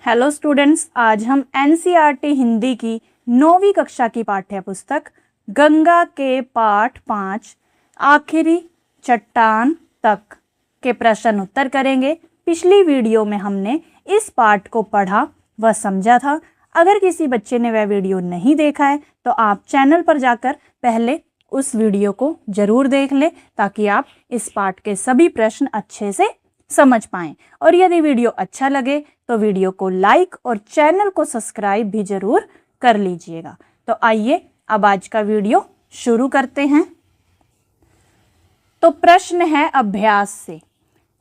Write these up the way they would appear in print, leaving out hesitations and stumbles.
Hello students, आज हम NCERT Hindi की 9वीं कक्षा की पाठ्य पुस्तक गंगा के पाठ 5 आखिरी चट्टान तक के प्रश्न उत्तर करेंगे। पिछली वीडियो में हमने इस पाठ को पढ़ा व समझा था। अगर किसी बच्चे ने वह वीडियो नहीं देखा है तो आप चैनल पर जाकर पहले उस वीडियो को जरूर देख लें ताकि आप इस पाठ के सभी प्रश्न अच्छे से समझ पाएं। और यदि वीडियो अच्छा लगे तो वीडियो को लाइक और चैनल को सब्सक्राइब भी जरूर कर लीजिएगा। तो आइए अब आज का वीडियो शुरू करते हैं। तो प्रश्न है अभ्यास से,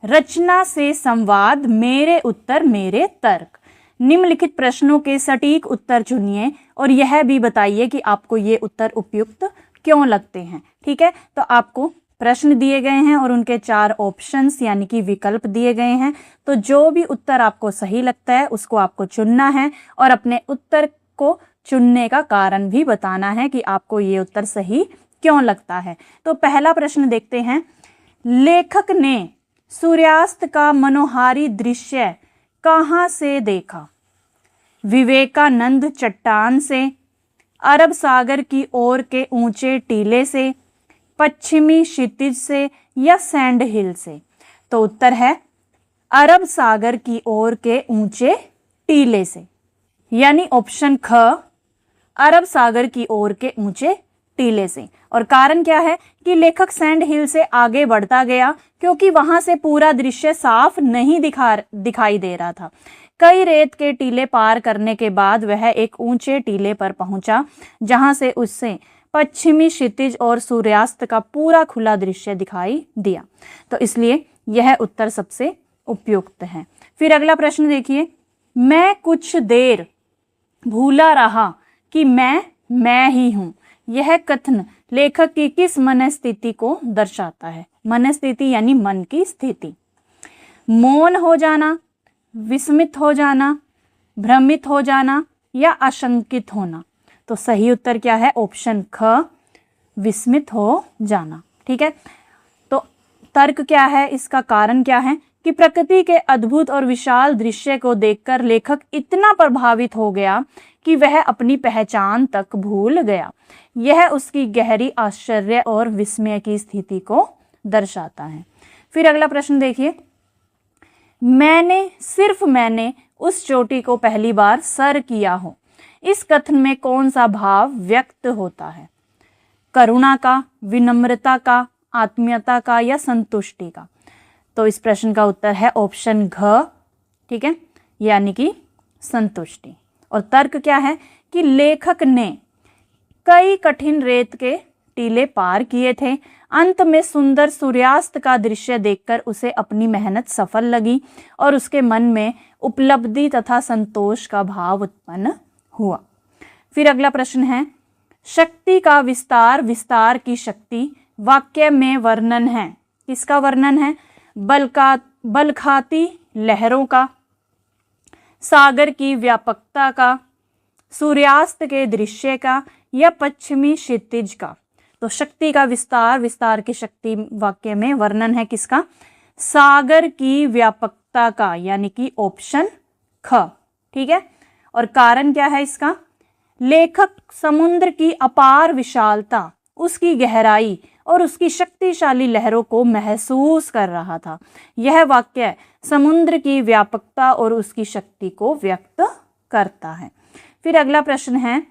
रचना से संवाद, मेरे उत्तर मेरे तर्क। निम्नलिखित प्रश्नों के सटीक उत्तर चुनिए और यह भी बताइए कि आपको ये उत्तर उपयुक्त क्यों लगते हैं। ठीक है, तो आपको प्रश्न दिए गए हैं और उनके 4 ऑप्शंस यानी कि विकल्प दिए गए हैं। तो जो भी उत्तर आपको सही लगता है उसको आपको चुनना है और अपने उत्तर को चुनने का कारण भी बताना है कि आपको ये उत्तर सही क्यों लगता है। तो पहला प्रश्न देखते हैं। लेखक ने सूर्यास्त का मनोहारी दृश्य कहाँ से देखा? विवेकानंद चट्टान से, अरब सागर की ओर के ऊंचे टीले से, पश्चिमी क्षितिज से या सैंड हिल से? तो उत्तर है अरब सागर की ओर के ऊंचे टीले से, यानी ऑप्शन ख, अरब सागर की ओर के ऊंचे टीले से। और कारण क्या है कि लेखक सैंड हिल से आगे बढ़ता गया क्योंकि वहां से पूरा दृश्य साफ नहीं दिखाई दे रहा था। कई रेत के टीले पार करने के बाद वह एक ऊंचे टीले पर पहुंचा जहां से उससे पश्चिमी क्षितिज और सूर्यास्त का पूरा खुला दृश्य दिखाई दिया। तो इसलिए यह उत्तर सबसे उपयुक्त है। फिर अगला प्रश्न देखिए। मैं कुछ देर भूला रहा कि मैं ही हूं। यह कथन लेखक की किस मनस्थिति को दर्शाता है? मनस्थिति यानी मन की स्थिति। मौन हो जाना, विस्मित हो जाना, भ्रमित हो जाना या आशंकित होना? तो सही उत्तर क्या है? ऑप्शन ख, विस्मित हो जाना। ठीक है, तो तर्क क्या है? इसका कारण क्या है कि प्रकृति के अद्भुत और विशाल दृश्य को देखकर लेखक इतना प्रभावित हो गया कि वह अपनी पहचान तक भूल गया। यह उसकी गहरी आश्चर्य और विस्मय की स्थिति को दर्शाता है। फिर अगला प्रश्न देखिए। मैंने उस चोटी को पहली बार सर किया हो। इस कथन में कौन सा भाव व्यक्त होता है? करुणा का, विनम्रता का, आत्मीयता का या संतुष्टि का? तो इस प्रश्न का उत्तर है ऑप्शन घ, ठीक है, यानी कि संतुष्टि। और तर्क क्या है कि लेखक ने कई कठिन रेत के टीले पार किए थे। अंत में सुंदर सूर्यास्त का दृश्य देखकर उसे अपनी मेहनत सफल लगी और उसके मन में उपलब्धि तथा संतोष का भाव उत्पन्न हुआ। फिर अगला प्रश्न है। शक्ति का विस्तार, विस्तार की शक्ति वाक्य में वर्णन है। किसका वर्णन है? बलखाती लहरों का, सागर की व्यापकता का, सूर्यास्त के दृश्य का या पश्चिमी क्षितिज का? तो शक्ति का विस्तार, विस्तार की शक्ति वाक्य में वर्णन है किसका? सागर की व्यापकता का, यानी कि ऑप्शन ख। ठीक है, और कारण क्या है इसका? लेखक समुद्र की अपार विशालता, उसकी गहराई और उसकी शक्तिशाली लहरों को महसूस कर रहा था। यह वाक्य समुद्र की व्यापकता और उसकी शक्ति को व्यक्त करता है। फिर अगला प्रश्न है।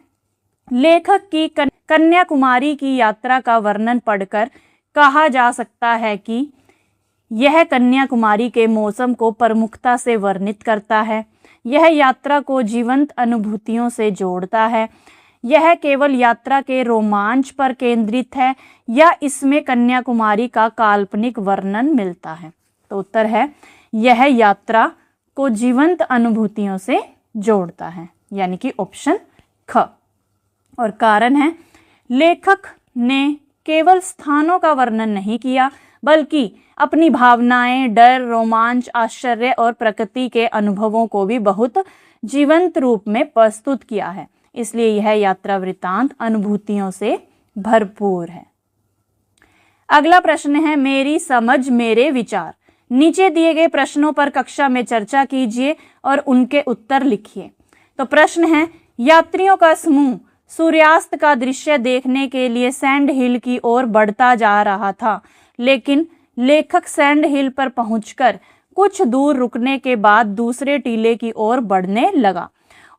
लेखक की कन्याकुमारी की यात्रा का वर्णन पढ़कर कहा जा सकता है कि यह कन्याकुमारी के मौसम को प्रमुखता से वर्णित करता है। यह यात्रा को जीवंत अनुभूतियों से जोड़ता है। यह केवल यात्रा के रोमांच पर केंद्रित है या इसमें कन्याकुमारी का काल्पनिक वर्णन मिलता है? तो उत्तर है यह यात्रा को जीवंत अनुभूतियों से जोड़ता है, यानी कि ऑप्शन ख। और कारण है लेखक ने केवल स्थानों का वर्णन नहीं किया बल्कि अपनी भावनाएं, डर, रोमांच, आश्चर्य और प्रकृति के अनुभवों को भी बहुत जीवंत रूप में प्रस्तुत किया है। इसलिए यह यात्रा वृत्तांत अनुभूतियों से भरपूर है। अगला प्रश्न है। मेरी समझ मेरे विचार। नीचे दिए गए प्रश्नों पर कक्षा में चर्चा कीजिए और उनके उत्तर लिखिए। तो प्रश्न है, यात्रियों का समूह सूर्यास्त का दृश्य देखने के लिए सैंड हिल की ओर बढ़ता जा रहा था, लेकिन लेखक सैंड हिल पर पहुंचकर कुछ दूर रुकने के बाद दूसरे टीले की ओर बढ़ने लगा।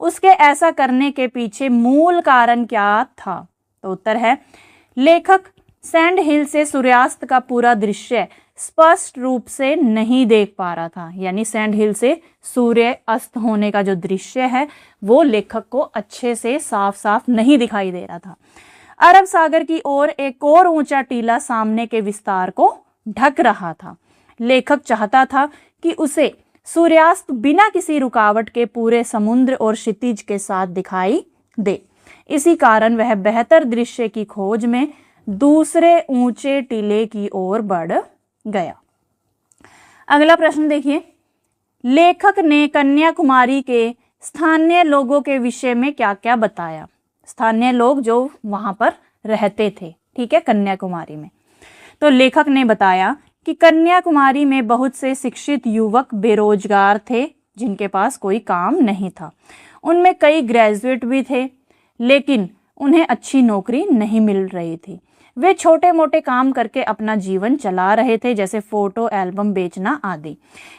उसके ऐसा करने के पीछे मूल कारण क्या था? तो उत्तर है, लेखक सैंड हिल से सूर्यास्त का पूरा दृश्य स्पष्ट रूप से नहीं देख पा रहा था। यानी सैंड हिल से सूर्य अस्त होने का जो दृश्य है वो लेखक को अच्छे से साफ साफ नहीं दिखाई दे रहा था। अरब सागर की ओर एक और ऊंचा टीला सामने के विस्तार को ढक रहा था। लेखक चाहता था कि उसे सूर्यास्त बिना किसी रुकावट के पूरे समुद्र और क्षितिज के साथ दिखाई दे। इसी कारण वह बेहतर दृश्य की खोज में दूसरे ऊंचे टीले की ओर बढ़ गया। अगला प्रश्न देखिए, लेखक ने कन्याकुमारी के स्थानीय लोगों के विषय में क्या क्या बताया? स्थानीय लोग जो वहां पर रहते थे, ठीक है, कन्याकुमारी में। तो लेखक ने बताया कि कन्याकुमारी में बहुत से शिक्षित युवक बेरोजगार थे जिनके पास कोई काम नहीं था। उनमें कई ग्रेजुएट भी थे, लेकिन उन्हें अच्छी नौकरी नहीं मिल रही थी। वे छोटे मोटे काम करके अपना जीवन चला रहे थे, जैसे फोटो एल्बम बेचना आदि।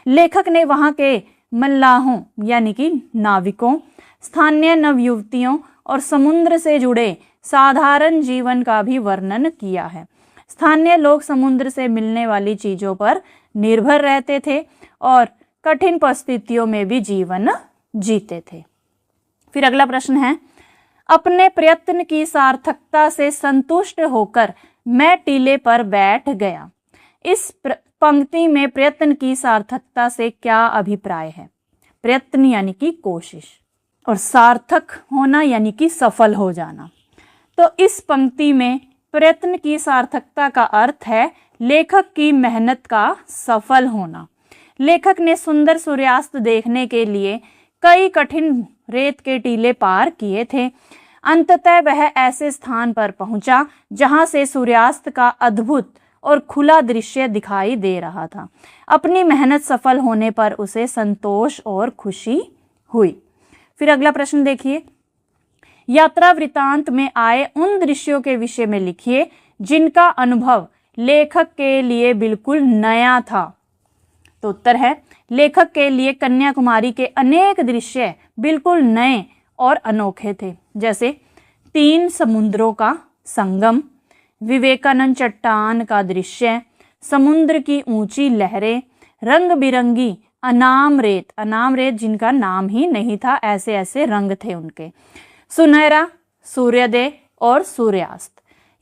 लेखक ने वहाँ के मल्लाहों यानी कि नाविकों, स्थानीय नवयुवतियों और समुद्र से जुड़े साधारण जीवन का भी वर्णन किया है। स्थानीय लोग समुद्र से मिलने वाली चीजों पर निर्भर रहते थे और कठिन परिस्थितियों में भी जीवन जीते थे। फिर अगला प्रश्न है, अपने प्रयत्न की सार्थकता से संतुष्ट होकर मैं टीले पर बैठ गया। इस पंक्ति में प्रयत्न की सार्थकता से क्या अभिप्राय है? प्रयत्न यानी कि कोशिश और सार्थक होना यानी कि सफल हो जाना। तो इस पंक्ति में प्रयत्न की सार्थकता का अर्थ है लेखक की मेहनत का सफल होना। लेखक ने सुंदर सूर्यास्त देखने के लिए कई कठिन रेत के टीले पार किए थे। अंततः वह ऐसे स्थान पर पहुंचा जहां से सूर्यास्त का अद्भुत और खुला दृश्य दिखाई दे रहा था। अपनी मेहनत सफल होने पर उसे संतोष और खुशी हुई। फिर अगला प्रश्न देखिए, यात्रा वृतांत में आए उन दृश्यों के विषय में लिखिए जिनका अनुभव लेखक के लिए बिल्कुल नया था। तो उत्तर है, लेखक के लिए कन्याकुमारी के अनेक दृश्य बिल्कुल नए और अनोखे थे, जैसे 3 समुद्रों का संगम, विवेकानंद चट्टान का दृश्य, समुद्र की ऊंची लहरें, रंग बिरंगी अनाम रेत जिनका नाम ही नहीं था, ऐसे ऐसे रंग थे उनके, सुनहरा सूर्योदय और सूर्यास्त।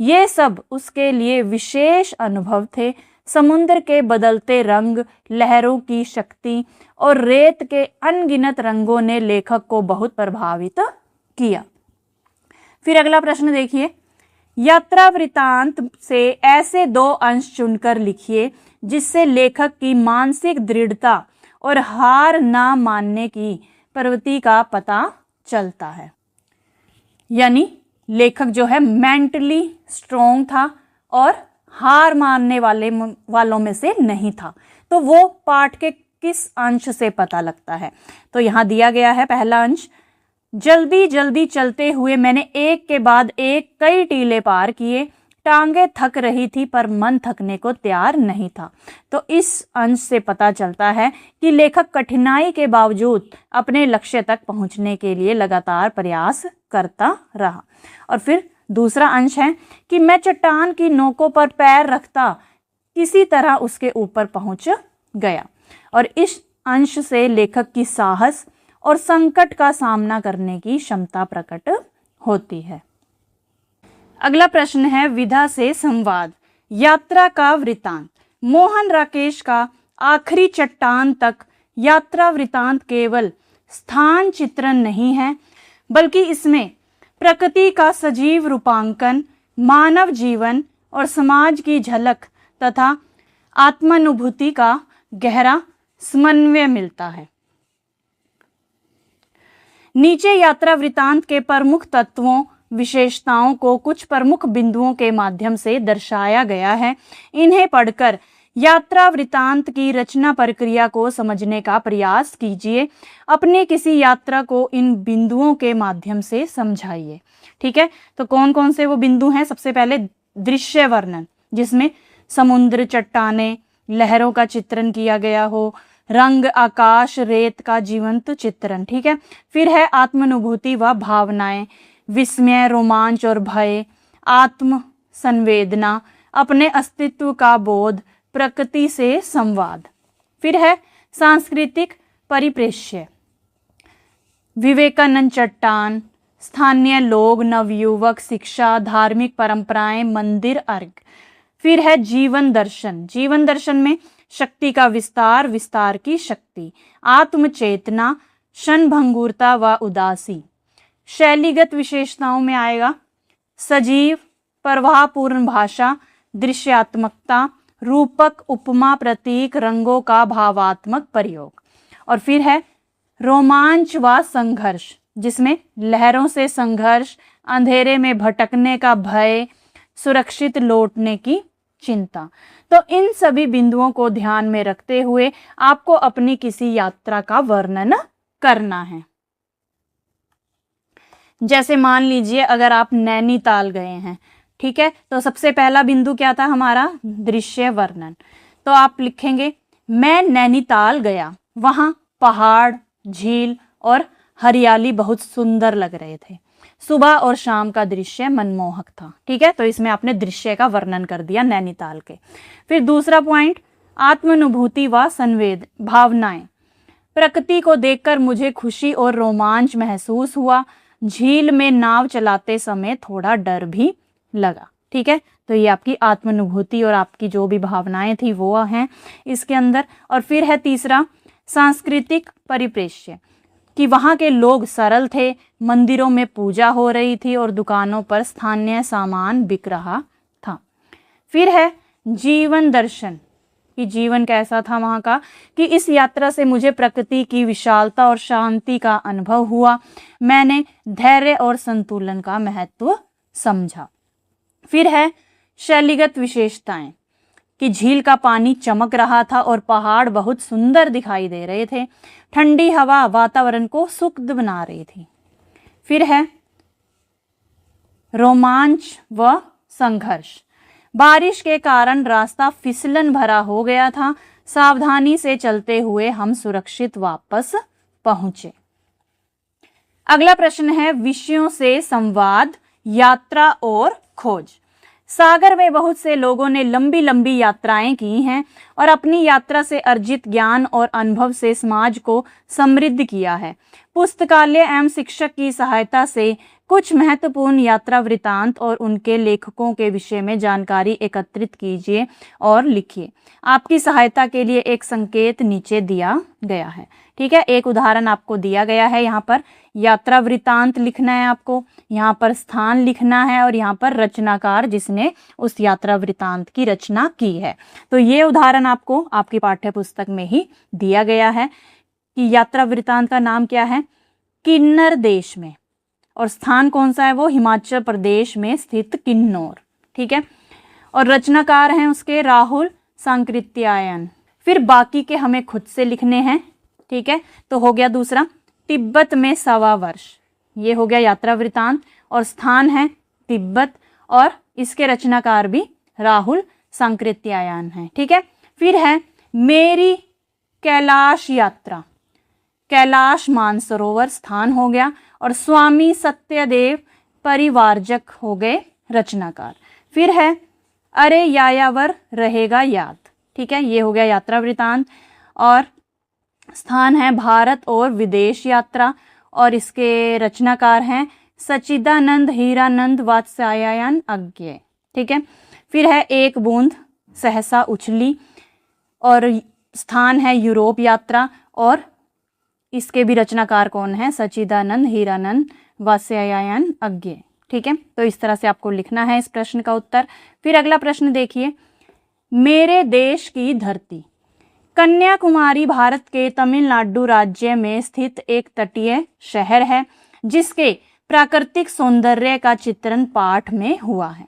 ये सब उसके लिए विशेष अनुभव थे। समुद्र के बदलते रंग, लहरों की शक्ति और रेत के अनगिनत रंगों ने लेखक को बहुत प्रभावित किया। फिर अगला प्रश्न देखिए, यात्रा वृतांत से ऐसे 2 अंश चुनकर लिखिए जिससे लेखक की मानसिक दृढ़ता और हार ना मानने की प्रवृत्ति का पता चलता है। यानी लेखक जो है मेंटली स्ट्रोंग था और हार मानने वालों में से नहीं था। तो वो पाठ के किस अंश से पता लगता है? तो यहाँ दिया गया है पहला अंश, जल्दी जल्दी चलते हुए मैंने एक के बाद एक कई टीले पार किए, टांगे थक रही थी पर मन थकने को तैयार नहीं था। तो इस अंश से पता चलता है कि लेखक कठिनाई के बावजूद अपने लक्ष्य तक पहुंचने के लिए लगातार प्रयास करता रहा। और फिर दूसरा अंश है कि मैं चट्टान की नोकों पर पैर रखता किसी तरह उसके ऊपर पहुंच गया। और इस अंश से लेखक की साहस और संकट का सामना करने की क्षमता प्रकट होती है। अगला प्रश्न है विधा से संवाद, यात्रा का वृतांत। मोहन राकेश का आखिरी चट्टान तक यात्रा वृतांत केवल स्थान चित्रण नहीं है, बल्कि इसमें प्रकृति का सजीव रूपांकन, मानव जीवन और समाज की झलक तथा आत्मानुभूति का गहरा समन्वय मिलता है। नीचे यात्रा वृतांत के प्रमुख तत्वों, विशेषताओं को कुछ प्रमुख बिंदुओं के माध्यम से दर्शाया गया है। इन्हें पढ़कर यात्रा वृतांत की रचना प्रक्रिया को समझने का प्रयास कीजिए। अपने किसी यात्रा को इन बिंदुओं के माध्यम से समझाइए। ठीक है, तो कौन कौन से वो बिंदु हैं? सबसे पहले दृश्य वर्णन, जिसमें समुद्र, चट्टानें, लहरों का चित्रण किया गया हो, रंग, आकाश, रेत का जीवंत चित्रण। ठीक है, फिर है आत्मानुभूति व भावनाएं, विस्मय, रोमांच और भय, आत्म संवेदना, अपने अस्तित्व का बोध, प्रकृति से संवाद। फिर है सांस्कृतिक परिप्रेक्ष्य, विवेकानंद, चट्टान, स्थानीय लोग, नवयुवक, शिक्षा, धार्मिक परंपराएं, मंदिर, अर्घ। फिर है जीवन दर्शन, जीवन दर्शन में शक्ति का विस्तार, विस्तार की शक्ति, आत्मचेतना, क्षणभंगुरता व उदासी। शैलीगत विशेषताओं में आएगा सजीव, प्रवाहपूर्ण भाषा, दृश्यात्मकता, रूपक, उपमा, प्रतीक, रंगों का भावात्मक प्रयोग। और फिर है रोमांच व संघर्ष, जिसमें लहरों से संघर्ष, अंधेरे में भटकने का भय, सुरक्षित लौटने की चिंता। तो इन सभी बिंदुओं को ध्यान में रखते हुए आपको अपनी किसी यात्रा का वर्णन करना है। जैसे मान लीजिए अगर आप नैनीताल गए हैं, ठीक है, तो सबसे पहला बिंदु क्या था हमारा? दृश्य वर्णन। तो आप लिखेंगे मैं नैनीताल गया, वहां पहाड़, झील और हरियाली बहुत सुंदर लग रहे थे। सुबह और शाम का दृश्य मनमोहक था। ठीक है, तो इसमें आपने दृश्य का वर्णन कर दिया नैनीताल के। फिर दूसरा पॉइंट, आत्मानुभूति व संवेद, भावनाएं। प्रकृति को देखकर मुझे खुशी और रोमांच महसूस हुआ। झील में नाव चलाते समय थोड़ा डर भी लगा। ठीक है, तो ये आपकी आत्मानुभूति और आपकी जो भी भावनाएं थी वो हैं इसके अंदर। और फिर है तीसरा, सांस्कृतिक परिप्रेक्ष्य, कि वहाँ के लोग सरल थे, मंदिरों में पूजा हो रही थी और दुकानों पर स्थानीय सामान बिक रहा था। फिर है जीवन दर्शन, कि जीवन कैसा था वहाँ का, कि इस यात्रा से मुझे प्रकृति की विशालता और शांति का अनुभव हुआ। मैंने धैर्य और संतुलन का महत्व समझा। फिर है शैलीगत विशेषताएं, कि झील का पानी चमक रहा था और पहाड़ बहुत सुंदर दिखाई दे रहे थे। ठंडी हवा वातावरण को सुखद बना रही थी। फिर है रोमांच व संघर्ष, बारिश के कारण रास्ता फिसलन भरा हो गया था। सावधानी से चलते हुए हम सुरक्षित वापस पहुंचे। अगला प्रश्न है विषयों से संवाद, यात्रा और खोज। सागर में बहुत से लोगों ने लंबी लंबी यात्राएं की हैं और अपनी यात्रा से अर्जित ज्ञान और अनुभव से समाज को समृद्ध किया है। पुस्तकालय एवं शिक्षक की सहायता से कुछ महत्वपूर्ण यात्रा वृतांत और उनके लेखकों के विषय में जानकारी एकत्रित कीजिए और लिखिए। आपकी सहायता के लिए एक संकेत नीचे दिया गया है। ठीक है, एक उदाहरण आपको दिया गया है। यहाँ पर यात्रा वृतांत लिखना है आपको, यहाँ पर स्थान लिखना है और यहाँ पर रचनाकार जिसने उस यात्रा वृतांत की रचना की है। तो ये उदाहरण आपको आपकी पाठ्य पुस्तक में ही दिया गया है कि यात्रा वृतांत का नाम क्या है, किन्नर देश में, और स्थान कौन सा है वो हिमाचल प्रदेश में स्थित किन्नौर। ठीक है, और रचनाकार हैं उसके राहुल सांकृत्यायन। फिर बाकी के हमें खुद से लिखने हैं। ठीक है, तो हो गया दूसरा, तिब्बत में 1.25 वर्ष, ये हो गया यात्रा वृतांत और स्थान है तिब्बत और इसके रचनाकार भी राहुल सांकृत्यायन है। ठीक है, फिर है मेरी कैलाश यात्रा, कैलाश मानसरोवर स्थान हो गया और स्वामी सत्यदेव परिवारजक हो गए रचनाकार। फिर है अरे यायावर रहेगा याद। ठीक है, ये हो गया यात्रा वृतांत और स्थान है भारत और विदेश यात्रा और इसके रचनाकार हैं सच्चिदानंद हीरानंद वात्स्यायन अज्ञ। ठीक है, फिर है एक बूंद सहसा उछली और स्थान है यूरोप यात्रा और इसके भी रचनाकार कौन है, सच्चिदानंद हीरानंद वात्स्यायन अज्ञ। ठीक है, तो इस तरह से आपको लिखना है इस प्रश्न का उत्तर। फिर अगला प्रश्न देखिए, मेरे देश की धरती। कन्याकुमारी भारत के तमिलनाडु राज्य में स्थित एक तटीय शहर है जिसके प्राकृतिक सौंदर्य का चित्रण पाठ में हुआ है।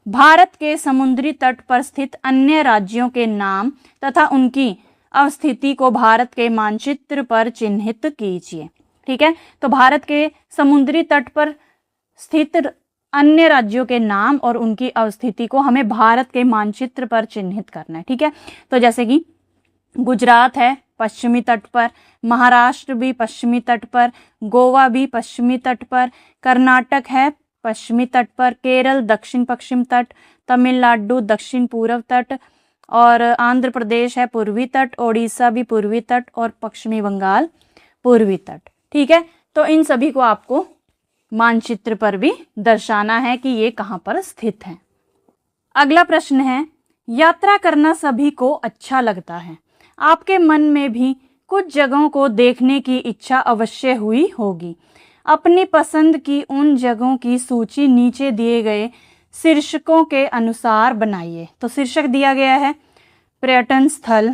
भारत के समुद्री तट पर स्थित अन्य राज्यों के नाम तथा उनकी अवस्थिति को भारत के मानचित्र पर चिन्हित कीजिए। ठीक है, तो भारत के समुद्री तट पर स्थित अन्य राज्यों के नाम और उनकी अवस्थिति को हमें भारत के मानचित्र पर चिन्हित करना है। ठीक है, तो जैसे कि गुजरात है पश्चिमी तट पर, महाराष्ट्र भी पश्चिमी तट पर, गोवा भी पश्चिमी तट पर, कर्नाटक है पश्चिमी तट पर, केरल दक्षिण पश्चिम तट, तमिलनाडु दक्षिण पूर्व तट, और आंध्र प्रदेश है पूर्वी तट, ओडिशा भी पूर्वी तट, और पश्चिमी बंगाल पूर्वी तट। ठीक है, तो इन सभी को आपको मानचित्र पर भी दर्शाना है कि ये कहाँ पर स्थित है। अगला प्रश्न है, यात्रा करना सभी को अच्छा लगता है। आपके मन में भी कुछ जगहों को देखने की इच्छा अवश्य हुई होगी। अपनी पसंद की उन जगहों की सूची नीचे दिए गए शीर्षकों के अनुसार बनाइए। तो शीर्षक दिया गया है पर्यटन स्थल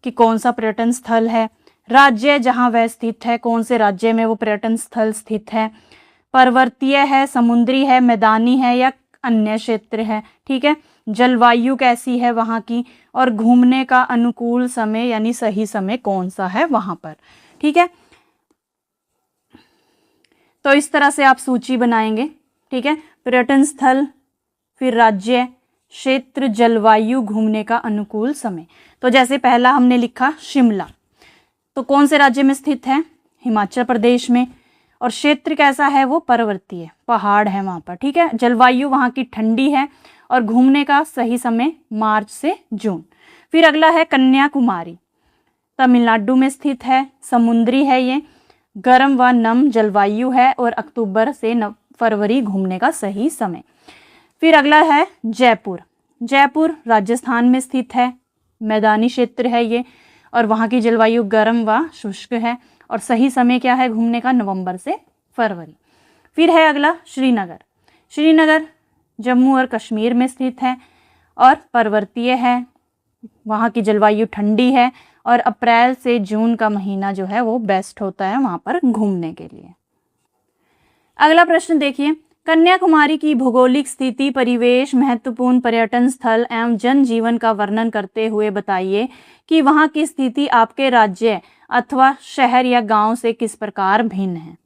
कि कौन सा पर्यटन स्थल है, राज्य जहां वह स्थित है, कौन से राज्य में वो पर्यटन स्थल स्थित है, पर्वतीय है, समुद्री है, मैदानी है या अन्य क्षेत्र है। ठीक है, जलवायु कैसी है वहाँ की, और घूमने का अनुकूल समय यानी सही समय कौन सा है वहाँ पर। ठीक है, तो इस तरह से आप सूची बनाएंगे। ठीक है, पर्यटन स्थल, फिर राज्य, क्षेत्र, जलवायु, घूमने का अनुकूल समय। तो जैसे पहला हमने लिखा शिमला, तो कौन से राज्य में स्थित है, हिमाचल प्रदेश में, और क्षेत्र कैसा है, वो पर्वतीय पहाड़ है वहाँ पर। ठीक है, जलवायु वहाँ की ठंडी है, और घूमने का सही समय मार्च से जून। फिर अगला है कन्याकुमारी, तमिलनाडु में स्थित है, समुद्री है, ये गर्म व नम जलवायु है, और अक्टूबर से फरवरी घूमने का सही समय। फिर अगला है जयपुर, जयपुर राजस्थान में स्थित है, मैदानी क्षेत्र है ये, और वहाँ की जलवायु गर्म व शुष्क है, और सही समय क्या है घूमने का, नवंबर से फरवरी। फिर है अगला श्रीनगर, श्रीनगर जम्मू और कश्मीर में स्थित है और पर्वतीय है, वहाँ की जलवायु ठंडी है, और अप्रैल से जून का महीना जो है वो बेस्ट होता है वहाँ पर घूमने के लिए। अगला प्रश्न देखिए, कन्याकुमारी की भौगोलिक स्थिति, परिवेश, महत्वपूर्ण पर्यटन स्थल एवं जनजीवन का वर्णन करते हुए बताइए कि वहाँ की स्थिति आपके राज्य अथवा शहर या गांव से किस प्रकार भिन्न है।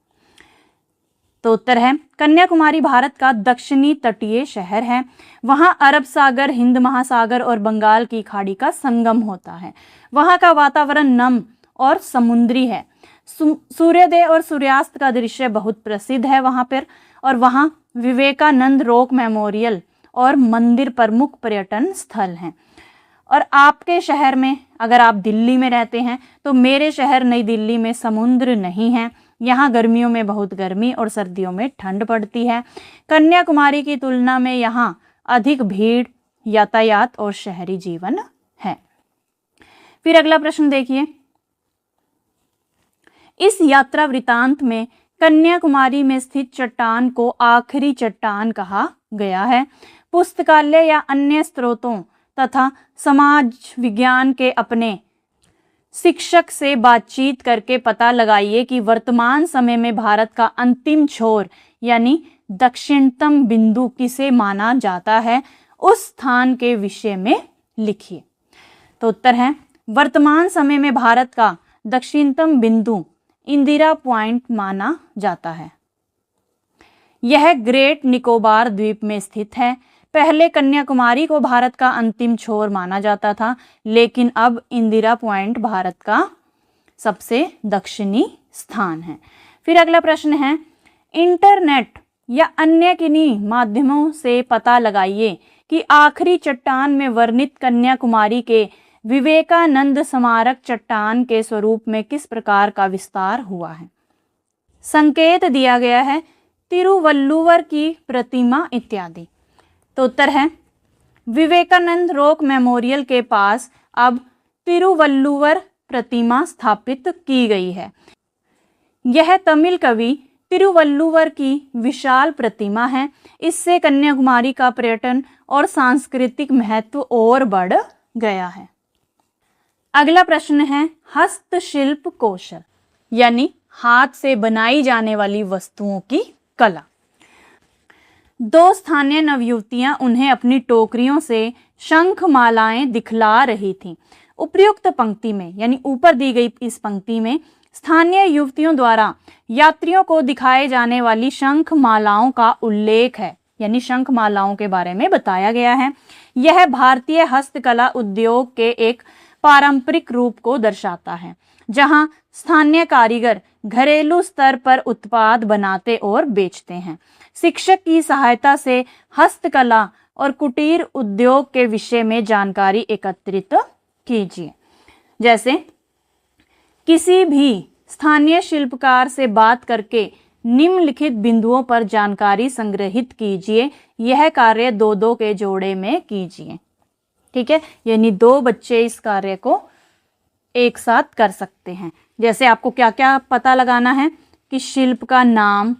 तो उत्तर है, कन्याकुमारी भारत का दक्षिणी तटीय शहर है। वहाँ अरब सागर, हिंद महासागर और बंगाल की खाड़ी का संगम होता है। वहाँ का वातावरण नम और समुद्री है। सूर्योदय और सूर्यास्त का दृश्य बहुत प्रसिद्ध है वहाँ पर, और वहाँ विवेकानंद रॉक मेमोरियल और मंदिर प्रमुख पर्यटन स्थल हैं। और आपके शहर में, अगर आप दिल्ली में रहते हैं, तो मेरे शहर नई दिल्ली में समुद्र नहीं है। यहाँ गर्मियों में बहुत गर्मी और सर्दियों में ठंड पड़ती है। कन्याकुमारी की तुलना में यहाँ अधिक भीड़, यातायात और शहरी जीवन है। फिर अगला प्रश्न देखिए, इस यात्रा वृतांत में कन्याकुमारी में स्थित चट्टान को आखिरी चट्टान कहा गया है। पुस्तकालय या अन्य स्रोतों तथा समाज विज्ञान के अपने शिक्षक से बातचीत करके पता लगाइए कि वर्तमान समय में भारत का अंतिम छोर यानी दक्षिणतम बिंदु किसे माना जाता है, उस स्थान के विषय में लिखिए। तो उत्तर है, वर्तमान समय में भारत का दक्षिणतम बिंदु इंदिरा पॉइंट माना जाता है। यह ग्रेट निकोबार द्वीप में स्थित है। पहले कन्याकुमारी को भारत का अंतिम छोर माना जाता था, लेकिन अब इंदिरा पॉइंट भारत का सबसे दक्षिणी स्थान है। फिर अगला प्रश्न है, इंटरनेट या अन्य किन्हीं माध्यमों से पता लगाइए कि आखिरी चट्टान में वर्णित कन्याकुमारी के विवेकानंद स्मारक चट्टान के स्वरूप में किस प्रकार का विस्तार हुआ है। संकेत दिया गया है तिरुवल्लुवर की प्रतिमा इत्यादि। तो उत्तर है, विवेकानंद रॉक मेमोरियल के पास अब तिरुवल्लुवर प्रतिमा स्थापित की गई है। यह तमिल कवि तिरुवल्लुवर की विशाल प्रतिमा है। इससे कन्याकुमारी का पर्यटन और सांस्कृतिक महत्व और बढ़ गया है। अगला प्रश्न है, हस्तशिल्प कौशल यानी हाथ से बनाई जाने वाली वस्तुओं की कला। दो स्थानीय नवयुवतियां उन्हें अपनी टोकरियों से शंख मालाएं दिखला रही थीं। उपयुक्त पंक्ति में यानी ऊपर दी गई इस पंक्ति में स्थानीय युवतियों द्वारा यात्रियों को दिखाए जाने वाली शंख मालाओं का उल्लेख है, यानी शंख मालाओं के बारे में बताया गया है। यह भारतीय हस्तकला उद्योग के एक पारंपरिक रूप को दर्शाता है, जहां स्थानीय कारीगर घरेलू स्तर पर उत्पाद बनाते और बेचते हैं। शिक्षक की सहायता से हस्तकला और कुटीर उद्योग के विषय में जानकारी एकत्रित कीजिए। जैसे किसी भी स्थानीय शिल्पकार से बात करके निम्नलिखित बिंदुओं पर जानकारी संग्रहित कीजिए। यह कार्य 2-2 के जोड़े में कीजिए। ठीक है, यानी 2 बच्चे इस कार्य को एक साथ कर सकते हैं। जैसे आपको क्या क्या पता लगाना है कि शिल्प का नाम,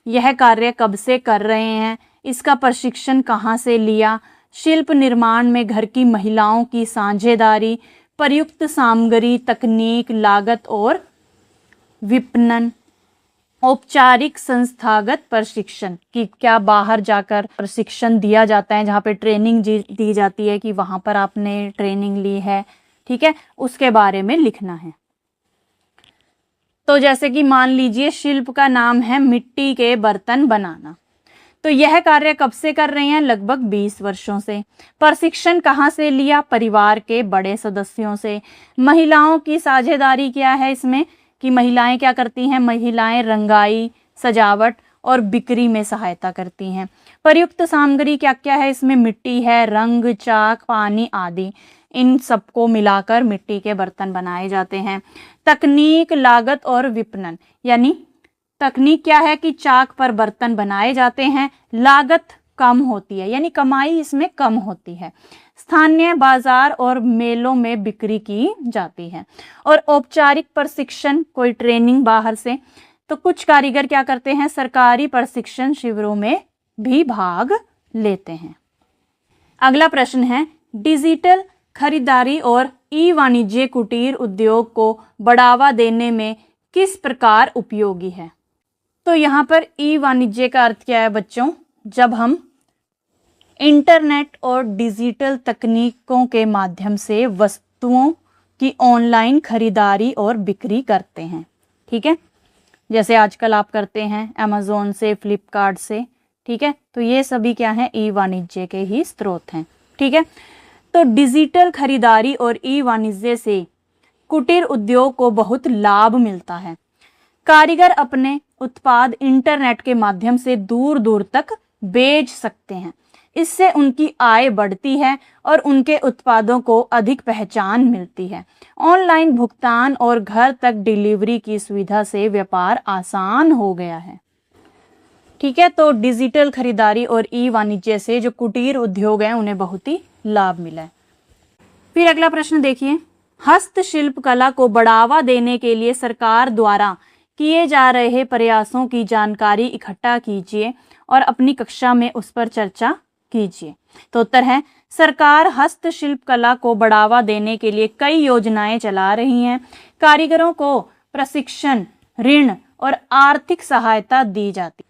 यह कार्य कब से कर रहे हैं, इसका प्रशिक्षण कहाँ से लिया, शिल्प निर्माण में घर की महिलाओं की साझेदारी, प्रयुक्त सामग्री, तकनीक, लागत और विपणन, औपचारिक संस्थागत प्रशिक्षण कि क्या बाहर जाकर प्रशिक्षण दिया जाता है, जहाँ पे ट्रेनिंग दी जाती है कि वहाँ पर आपने ट्रेनिंग ली है। ठीक है, उसके बारे में लिखना है। तो जैसे कि मान लीजिए शिल्प का नाम है मिट्टी के बर्तन बनाना, तो यह कार्य कब से कर रहे हैं? लगभग 20 वर्षों से। प्रशिक्षण कहाँ से लिया? परिवार के बड़े सदस्यों से। महिलाओं की साझेदारी क्या है इसमें कि महिलाएं क्या करती हैं? महिलाएं रंगाई, सजावट और बिक्री में सहायता करती हैं। प्रयुक्त सामग्री क्या क्या है इसमें? मिट्टी है, रंग, चाक, पानी आदि, इन सबको मिलाकर मिट्टी के बर्तन बनाए जाते हैं। तकनीक, लागत और विपणन, यानी तकनीक क्या है कि चाक पर बर्तन बनाए जाते हैं, लागत कम होती है यानी कमाई इसमें कम होती है। स्थानीय बाजार और मेलों में बिक्री की जाती है। और औपचारिक प्रशिक्षण, कोई ट्रेनिंग बाहर से, तो कुछ कारीगर क्या करते हैं? सरकारी प्रशिक्षण शिविरों में भी भाग लेते हैं। अगला प्रश्न है, डिजिटल खरीदारी और ई वाणिज्य कुटीर उद्योग को बढ़ावा देने में किस प्रकार उपयोगी है? तो यहाँ पर ई वाणिज्य का अर्थ क्या है बच्चों? जब हम इंटरनेट और डिजिटल तकनीकों के माध्यम से वस्तुओं की ऑनलाइन खरीदारी और बिक्री करते हैं। ठीक है, जैसे आजकल आप करते हैं अमेज़ॉन से, फ्लिपकार्ट से। ठीक है, तो ये सभी क्या है? ई वाणिज्य के ही स्रोत हैं। ठीक है, तो डिजिटल खरीदारी और ई वाणिज्य से कुटीर उद्योग को बहुत लाभ मिलता है। कारीगर अपने उत्पाद इंटरनेट के माध्यम से दूर दूर तक बेच सकते हैं। इससे उनकी आय बढ़ती है और उनके उत्पादों को अधिक पहचान मिलती है। ऑनलाइन भुगतान और घर तक डिलीवरी की सुविधा से व्यापार आसान हो गया है। ठीक है, तो डिजिटल खरीदारी और ई वाणिज्य से जो कुटीर उद्योग हैं उन्हें बहुत ही लाभ मिला है। फिर अगला प्रश्न देखिए, हस्तशिल्प कला को बढ़ावा देने के लिए सरकार द्वारा किए जा रहे प्रयासों की जानकारी इकट्ठा कीजिए और अपनी कक्षा में उस पर चर्चा कीजिए। तो उत्तर है, सरकार हस्तशिल्प कला को बढ़ावा देने के लिए कई योजनाएं चला रही हैं। कारीगरों को प्रशिक्षण, ऋण और आर्थिक सहायता दी जाती।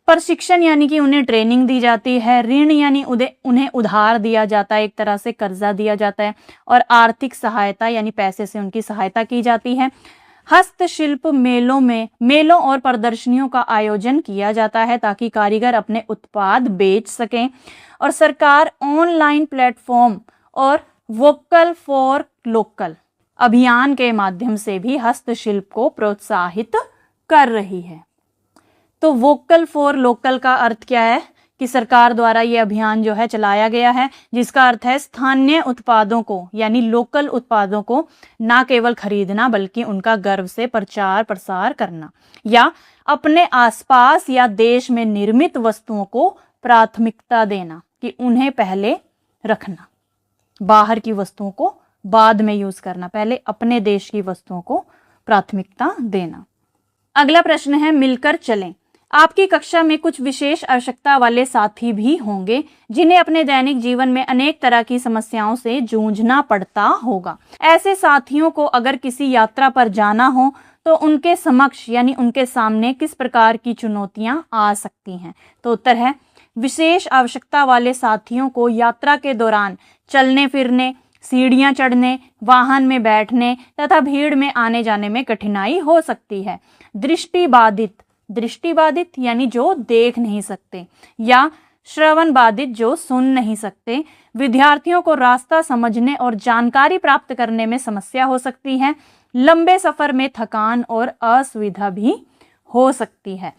प्रशिक्षण यानी कि उन्हें ट्रेनिंग दी जाती है, ऋण यानी उन्हें उधार दिया जाता है, एक तरह से कर्जा दिया जाता है, और आर्थिक सहायता यानी पैसे से उनकी सहायता की जाती है। हस्तशिल्प मेलों और प्रदर्शनियों का आयोजन किया जाता है ताकि कारीगर अपने उत्पाद बेच सकें। और सरकार ऑनलाइन प्लेटफॉर्म और वोकल फॉर लोकल अभियान के माध्यम से भी हस्तशिल्प को प्रोत्साहित कर रही है। तो वोकल फॉर लोकल का अर्थ क्या है कि सरकार द्वारा ये अभियान जो है चलाया गया है, जिसका अर्थ है स्थानीय उत्पादों को यानी लोकल उत्पादों को ना केवल खरीदना बल्कि उनका गर्व से प्रचार प्रसार करना, या अपने आसपास या देश में निर्मित वस्तुओं को प्राथमिकता देना कि उन्हें पहले रखना, बाहर की वस्तुओं को बाद में यूज करना, पहले अपने देश की वस्तुओं को प्राथमिकता देना। अगला प्रश्न है, मिलकर चलें। आपकी कक्षा में कुछ विशेष आवश्यकता वाले साथी भी होंगे जिन्हें अपने दैनिक जीवन में अनेक तरह की समस्याओं से जूझना पड़ता होगा। ऐसे साथियों को अगर किसी यात्रा पर जाना हो तो उनके समक्ष यानी उनके सामने किस प्रकार की चुनौतियां आ सकती हैं? तो उत्तर है, विशेष आवश्यकता वाले साथियों को यात्रा के दौरान चलने फिरने, सीढ़ियां चढ़ने, वाहन में बैठने तथा भीड़ में आने जाने में कठिनाई हो सकती है। दृष्टिबाधित यानी जो देख नहीं सकते, या श्रवण बाधित जो सुन नहीं सकते विद्यार्थियों को रास्ता समझने और जानकारी प्राप्त करने में समस्या हो सकती है। लंबे सफर में थकान और असुविधा भी हो सकती है।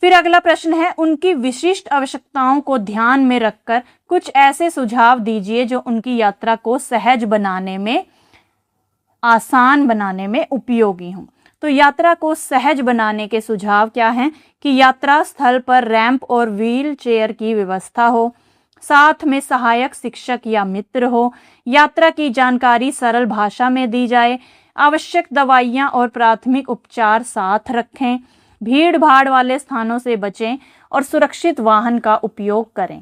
फिर अगला प्रश्न है, उनकी विशिष्ट आवश्यकताओं को ध्यान में रखकर कुछ ऐसे सुझाव दीजिए जो उनकी यात्रा को सहज बनाने में, आसान बनाने में उपयोगी हों। तो यात्रा को सहज बनाने के सुझाव क्या हैं कि यात्रा स्थल पर रैंप और व्हील चेयर की व्यवस्था हो, साथ में सहायक शिक्षक या मित्र हो, यात्रा की जानकारी सरल भाषा में दी जाए, आवश्यक दवाइयाँ और प्राथमिक उपचार साथ रखें, भीड़ भाड़ वाले स्थानों से बचें और सुरक्षित वाहन का उपयोग करें।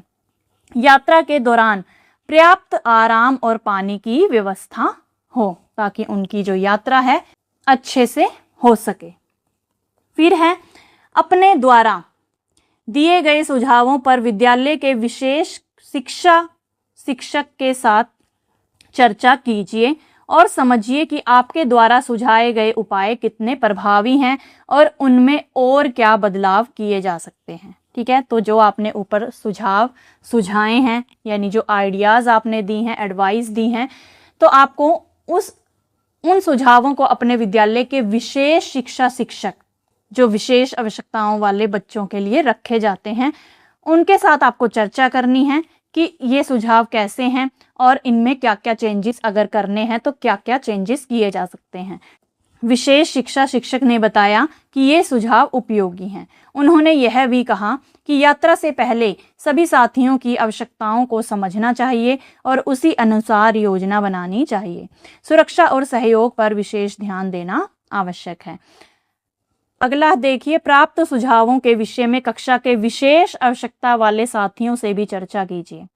यात्रा के दौरान पर्याप्त आराम और पानी की व्यवस्था हो ताकि उनकी जो यात्रा है अच्छे से हो सके। फिर है, अपने द्वारा दिए गए सुझावों पर विद्यालय के विशेष शिक्षक के साथ चर्चा कीजिए और समझिए कि आपके द्वारा सुझाए गए उपाय कितने प्रभावी हैं और उनमें और क्या बदलाव किए जा सकते हैं। ठीक है, तो जो आपने ऊपर सुझाव सुझाए हैं यानी जो आइडियाज़ आपने दी हैं, एडवाइस दी हैं, तो आपको उन सुझावों को अपने विद्यालय के विशेष शिक्षक जो विशेष आवश्यकताओं वाले बच्चों के लिए रखे जाते हैं उनके साथ आपको चर्चा करनी है कि ये सुझाव कैसे हैं और इनमें क्या क्या चेंजेस अगर करने हैं तो क्या क्या चेंजेस किए जा सकते हैं। विशेष शिक्षक ने बताया कि ये सुझाव उपयोगी हैं। उन्होंने यह भी कहा कि यात्रा से पहले सभी साथियों की आवश्यकताओं को समझना चाहिए और उसी अनुसार योजना बनानी चाहिए। सुरक्षा और सहयोग पर विशेष ध्यान देना आवश्यक है। अगला देखिए, प्राप्त सुझावों के विषय में कक्षा के विशेष आवश्यकता वाले साथियों से भी चर्चा कीजिए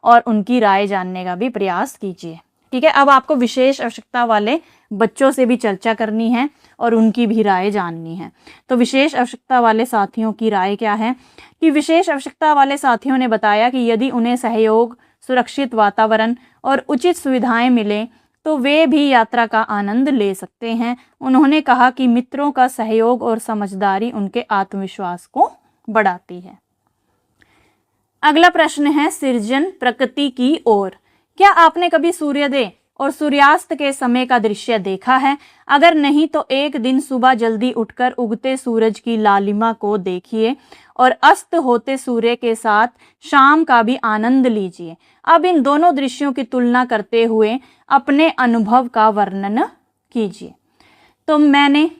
और उनकी राय जानने का भी प्रयास कीजिए। ठीक है, अब आपको विशेष आवश्यकता वाले बच्चों से भी चर्चा करनी है और उनकी भी राय जाननी है। तो विशेष आवश्यकता वाले साथियों की राय क्या है कि विशेष आवश्यकता वाले साथियों ने बताया कि यदि उन्हें सहयोग, सुरक्षित वातावरण और उचित सुविधाएं मिलें तो वे भी यात्रा का आनंद ले सकते हैं। उन्होंने कहा कि मित्रों का सहयोग और समझदारी उनके आत्मविश्वास को बढ़ाती है। अगला प्रश्न है, सृजन प्रकृति की ओर। क्या आपने कभी सूर्योदय और सूर्यास्त के समय का दृश्य देखा है? अगर नहीं तो एक दिन सुबह जल्दी उठकर उगते सूरज की लालिमा को देखिए और अस्त होते सूर्य के साथ शाम का भी आनंद लीजिए। अब इन दोनों दृश्यों की तुलना करते हुए अपने अनुभव का वर्णन कीजिए। तो मैंने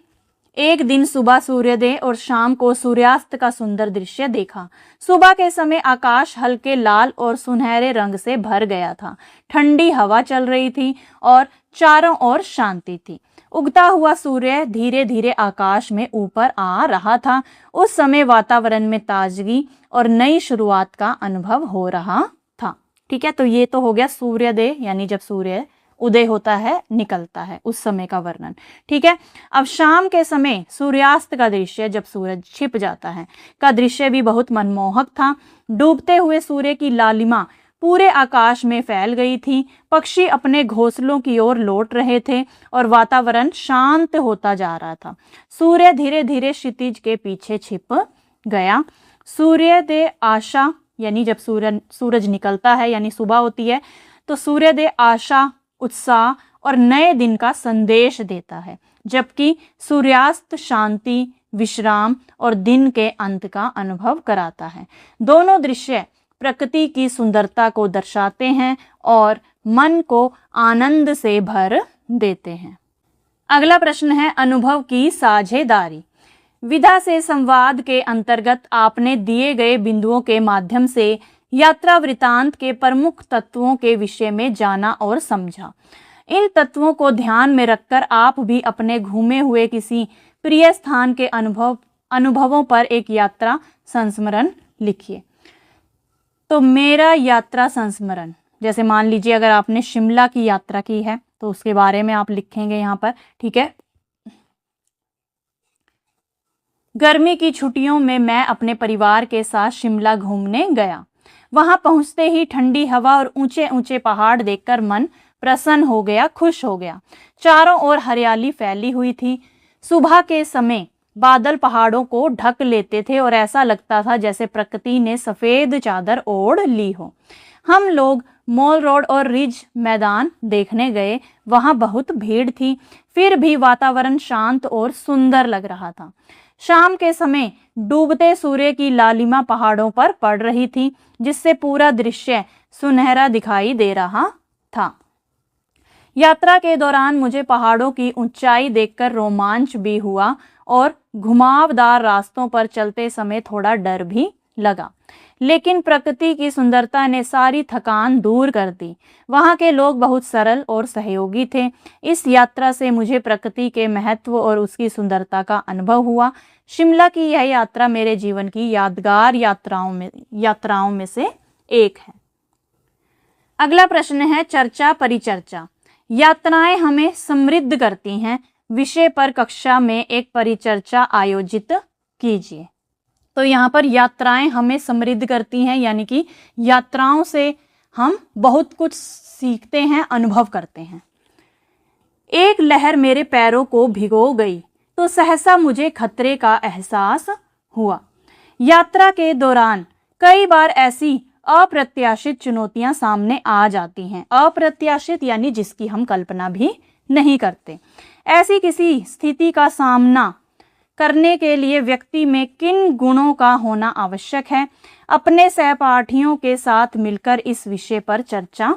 एक दिन सुबह सूर्योदय और शाम को सूर्यास्त का सुंदर दृश्य देखा। सुबह के समय आकाश हल्के लाल और सुनहरे रंग से भर गया था। ठंडी हवा चल रही थी और चारों ओर शांति थी। उगता हुआ सूर्य धीरे धीरे आकाश में ऊपर आ रहा था। उस समय वातावरण में ताजगी और नई शुरुआत का अनुभव हो रहा था। ठीक है, तो ये तो हो गया सूर्योदय यानी जब सूर्य उदय होता है, निकलता है, उस समय का वर्णन। ठीक है, अब शाम के समय सूर्यास्त का दृश्य जब सूरज छिप जाता है का दृश्य भी बहुत मनमोहक था। डूबते हुए सूर्य की लालिमा पूरे आकाश में फैल गई थी। पक्षी अपने घोंसलों की ओर लौट रहे थे और वातावरण शांत होता जा रहा था। सूर्य धीरे धीरे क्षितिज के पीछे छिप गया। सूर्योदय आशा यानी जब सूरज निकलता है यानी सुबह होती है तो सूर्योदय आशा, उत्साह और नए दिन का संदेश देता है, जबकि सूर्यास्त शांति, विश्राम और दिन के अंत का अनुभव कराता है। दोनों दृश्य प्रकृति की सुंदरता को दर्शाते हैं और मन को आनंद से भर देते हैं। अगला प्रश्न है, अनुभव की साझेदारी। विधा से संवाद के अंतर्गत आपने दिए गए बिंदुओं के माध्यम से यात्रा वृतांत के प्रमुख तत्वों के विषय में जाना और समझा। इन तत्वों को ध्यान में रखकर आप भी अपने घूमे हुए किसी प्रिय स्थान के अनुभवों पर एक यात्रा संस्मरण लिखिए। तो मेरा यात्रा संस्मरण, जैसे मान लीजिए अगर आपने शिमला की यात्रा की है तो उसके बारे में आप लिखेंगे यहाँ पर। ठीक है, गर्मी की छुट्टियों में मैं अपने परिवार के साथ शिमला घूमने गया। वहां पहुंचते ही ठंडी हवा और ऊंचे ऊंचे पहाड़ देखकर मन प्रसन्न हो गया, खुश हो गया। चारों ओर हरियाली फैली हुई थी। सुबह के समय बादल पहाड़ों को ढक लेते थे और ऐसा लगता था जैसे प्रकृति ने सफेद चादर ओढ़ ली हो। हम लोग मॉल रोड और रिज मैदान देखने गए। वहां बहुत भीड़ थी, फिर भी वातावरण शांत और सुंदर लग रहा था। शाम के समय डूबते सूर्य की लालिमा पहाड़ों पर पड़ रही थी, जिससे पूरा दृश्य सुनहरा दिखाई दे रहा था। यात्रा के दौरान मुझे पहाड़ों की ऊंचाई देखकर रोमांच भी हुआ और घुमावदार रास्तों पर चलते समय थोड़ा डर भी लगा, लेकिन प्रकृति की सुंदरता ने सारी थकान दूर कर दी। वहाँ के लोग बहुत सरल और सहयोगी थे। इस यात्रा से मुझे प्रकृति के महत्व और उसकी सुंदरता का अनुभव हुआ। शिमला की यह यात्रा मेरे जीवन की यादगार यात्राओं में से एक है। अगला प्रश्न है चर्चा परिचर्चा। यात्राएं हमें समृद्ध करती हैं विषय पर कक्षा में एक परिचर्चा आयोजित कीजिए। तो यहाँ पर यात्राएं हमें समृद्ध करती हैं, यानी कि यात्राओं से हम बहुत कुछ सीखते हैं, अनुभव करते हैं। एक लहर मेरे पैरों को भिगो गई तो सहसा मुझे खतरे का एहसास हुआ। यात्रा के दौरान कई बार ऐसी अप्रत्याशित चुनौतियां सामने आ जाती हैं। अप्रत्याशित यानी जिसकी हम कल्पना भी नहीं करते। ऐसी किसी स्थिति का सामना करने के लिए व्यक्ति में किन गुणों का होना आवश्यक है? अपने सहपाठियों के साथ मिलकर इस विषय पर चर्चा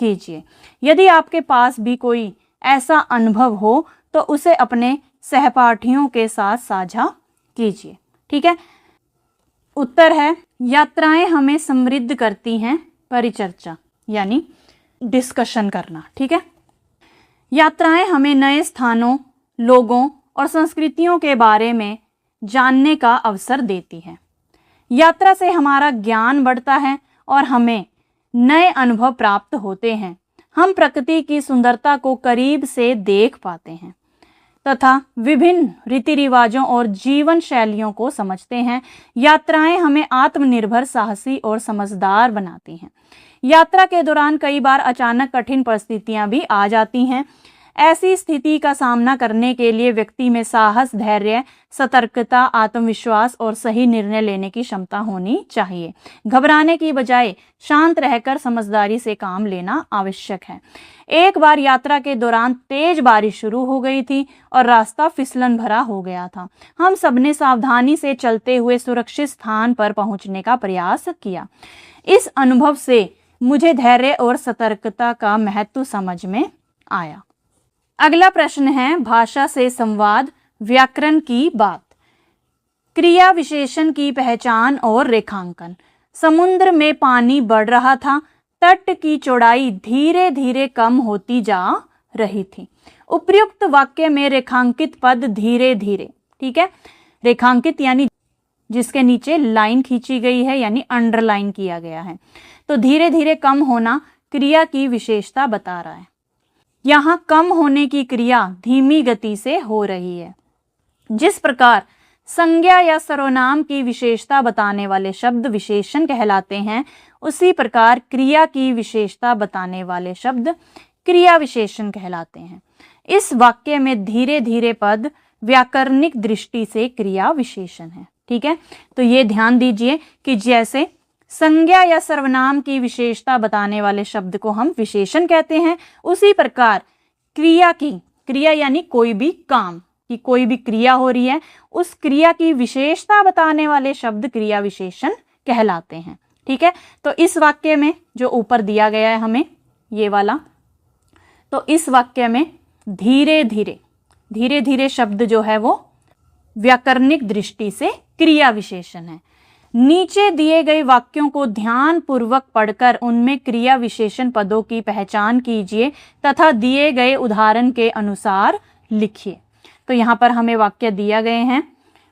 कीजिए। यदि आपके पास भी कोई ऐसा अनुभव हो तो उसे अपने सहपाठियों के साथ साझा कीजिए। ठीक है। उत्तर है यात्राएं हमें समृद्ध करती हैं, परिचर्चा यानी डिस्कशन करना। ठीक है। यात्राएं हमें नए स्थानों, लोगों और संस्कृतियों के बारे में जानने का अवसर देती है। यात्रा से हमारा ज्ञान बढ़ता है और हमें नए अनुभव प्राप्त होते हैं। हम प्रकृति की सुंदरता को करीब से देख पाते हैं तथा विभिन्न रीति रिवाजों और जीवन शैलियों को समझते हैं। यात्राएं हमें आत्मनिर्भर, साहसी और समझदार बनाती हैं। यात्रा के दौरान कई बार अचानक कठिन परिस्थितियां भी आ जाती हैं। ऐसी स्थिति का सामना करने के लिए व्यक्ति में साहस, धैर्य, सतर्कता, आत्मविश्वास और सही निर्णय लेने की क्षमता होनी चाहिए। घबराने की बजाय शांत रहकर समझदारी से काम लेना आवश्यक है। एक बार यात्रा के दौरान तेज बारिश शुरू हो गई थी और रास्ता फिसलन भरा हो गया था। हम सबने सावधानी से चलते हुए सुरक्षित स्थान पर पहुंचने का प्रयास किया। इस अनुभव से मुझे धैर्य और सतर्कता का महत्व समझ में आया। अगला प्रश्न है भाषा से संवाद, व्याकरण की बात। क्रिया विशेषण की पहचान और रेखांकन। समुद्र में पानी बढ़ रहा था। तट की चौड़ाई धीरे धीरे कम होती जा रही थी। उपर्युक्त वाक्य में रेखांकित पद धीरे धीरे, ठीक है, रेखांकित यानी जिसके नीचे लाइन खींची गई है, यानी अंडरलाइन किया गया है। तो धीरे धीरे कम होना क्रिया की विशेषता बता रहा है। यहाँ कम होने की क्रिया धीमी गति से हो रही है। जिस प्रकार संज्ञा या सर्वनाम की विशेषता बताने वाले शब्द विशेषण कहलाते हैं, उसी प्रकार क्रिया की विशेषता बताने वाले शब्द क्रिया विशेषण कहलाते हैं। इस वाक्य में धीरे धीरे पद व्याकरणिक दृष्टि से क्रिया विशेषण है। ठीक है। तो ये ध्यान दीजिए कि जैसे संज्ञा या सर्वनाम की विशेषता बताने वाले शब्द को हम विशेषण कहते हैं, उसी प्रकार क्रिया यानी कोई भी काम की कोई भी क्रिया हो रही है, उस क्रिया की विशेषता बताने वाले शब्द क्रिया विशेषण कहलाते हैं। ठीक है। तो इस वाक्य में जो ऊपर दिया गया है हमें ये वाला, तो इस वाक्य में धीरे धीरे शब्द जो है वो व्याकरणिक दृष्टि से क्रिया विशेषण है। नीचे दिए गए वाक्यों को ध्यान पूर्वक पढ़कर उनमें क्रिया विशेषण पदों की पहचान कीजिए तथा दिए गए उदाहरण के अनुसार लिखिए। तो यहाँ पर हमें वाक्य दिया गए हैं।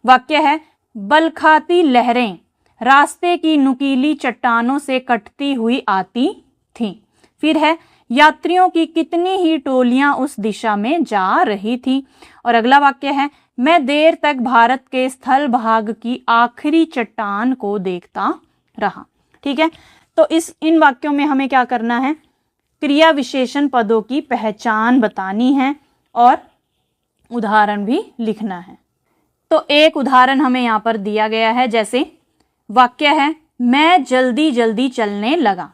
वाक्य है बलखाती लहरें रास्ते की नुकीली चट्टानों से कटती हुई आती थीं। फिर है यात्रियों की कितनी ही टोलियां उस दिशा में जा रही थी। और अगला वाक्य है मैं देर तक भारत के स्थल भाग की आखिरी चट्टान को देखता रहा। ठीक है, तो इन वाक्यों में हमें क्या करना है, क्रिया विशेषण पदों की पहचान बतानी है और उदाहरण भी लिखना है। तो एक उदाहरण हमें यहाँ पर दिया गया है, जैसे वाक्य है मैं जल्दी जल्दी चलने लगा।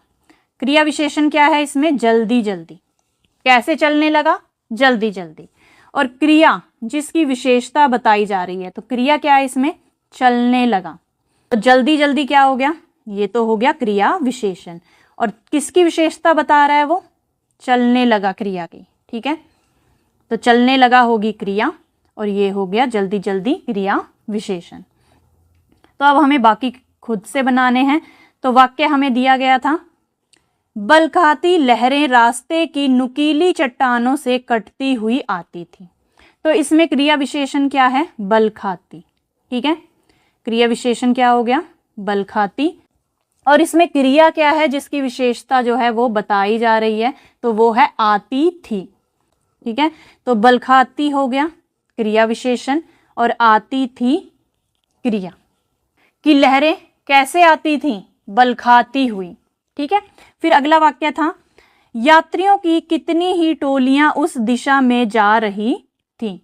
क्रिया विशेषण क्या है इसमें, जल्दी जल्दी। कैसे चलने लगा, जल्दी जल्दी। और क्रिया जिसकी विशेषता बताई जा रही है, तो क्रिया क्या है इसमें, चलने लगा। तो जल्दी जल्दी क्या हो गया, ये तो हो गया क्रिया विशेषण। और किसकी विशेषता बता रहा है वो, चलने लगा क्रिया की। ठीक है, तो चलने लगा होगी क्रिया और ये हो गया जल्दी जल्दी क्रिया विशेषण। तो अब हमें बाकी खुद से बनाने हैं। तो वाक्य हमें दिया गया था, बलखाती लहरें रास्ते की नुकीली चट्टानों से कटती हुई आती थी। तो इसमें क्रिया विशेषण क्या है, बलखाती। ठीक है, क्रिया विशेषण क्या हो गया, बलखाती। और इसमें क्रिया क्या है जिसकी विशेषता जो है वो बताई जा रही है, तो वो है आती थी। ठीक है, तो बलखाती हो गया क्रिया विशेषण और आती थी क्रिया। कि लहरें कैसे आती थी, बलखाती हुई। ठीक है, फिर अगला वाक्य था, यात्रियों की कितनी ही टोलियां उस दिशा में जा रही थी।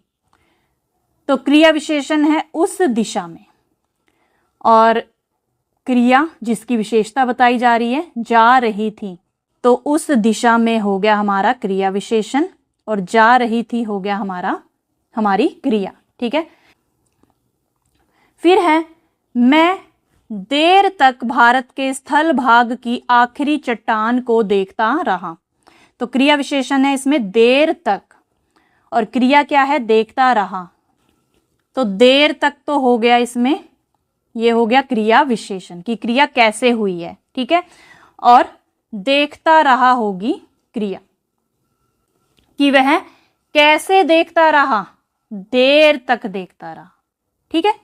तो क्रिया विशेषण है उस दिशा में, और क्रिया जिसकी विशेषता बताई जा रही है जा रही थी, तो उस दिशा में हो गया हमारा क्रिया विशेषण और जा रही थी हो गया हमारी क्रिया। ठीक है, फिर है मैं देर तक भारत के स्थल भाग की आखिरी चट्टान को देखता रहा। तो क्रिया विशेषण है इसमें देर तक और क्रिया क्या है, देखता रहा। तो देर तक तो हो गया इसमें, ये हो गया क्रिया विशेषण की क्रिया कैसे हुई है। ठीक है, और देखता रहा होगी क्रिया कि वह कैसे देखता रहा, देर तक देखता रहा। ठीक है,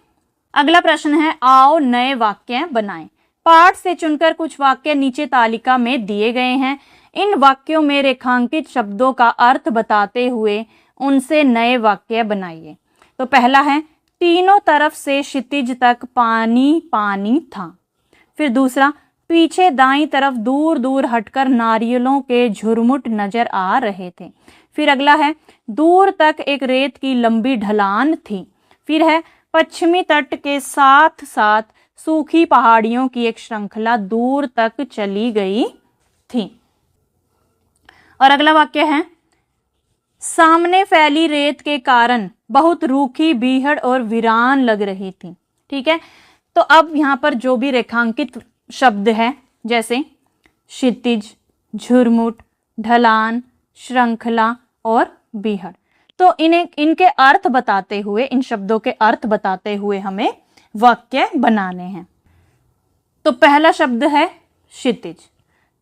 अगला प्रश्न है, आओ नए वाक्य बनाएं। पाठ से चुनकर कुछ वाक्य नीचे तालिका में दिए गए हैं। इन वाक्यों में रेखांकित शब्दों का अर्थ बताते हुए उनसे नए वाक्य बनाइए। तो पहला है, तीनों तरफ से क्षितिज तक पानी पानी था। फिर दूसरा, पीछे दाईं तरफ दूर दूर हटकर नारियलों के झुरमुट नजर आ रहे थे। फिर अगला है, दूर तक एक रेत की लंबी ढलान थी। फिर है, पश्चिमी तट के साथ साथ सूखी पहाड़ियों की एक श्रृंखला दूर तक चली गई थी। और अगला वाक्य है, सामने फैली रेत के कारण बहुत रूखी, बीहड़ और वीरान लग रही थी। ठीक है, तो अब यहाँ पर जो भी रेखांकित शब्द है, जैसे क्षितिज, झुरमुट, ढलान, श्रृंखला और बीहड़, तो इनके अर्थ बताते हुए, इन शब्दों के अर्थ बताते हुए हमें वाक्य बनाने हैं। तो पहला शब्द है क्षितिज।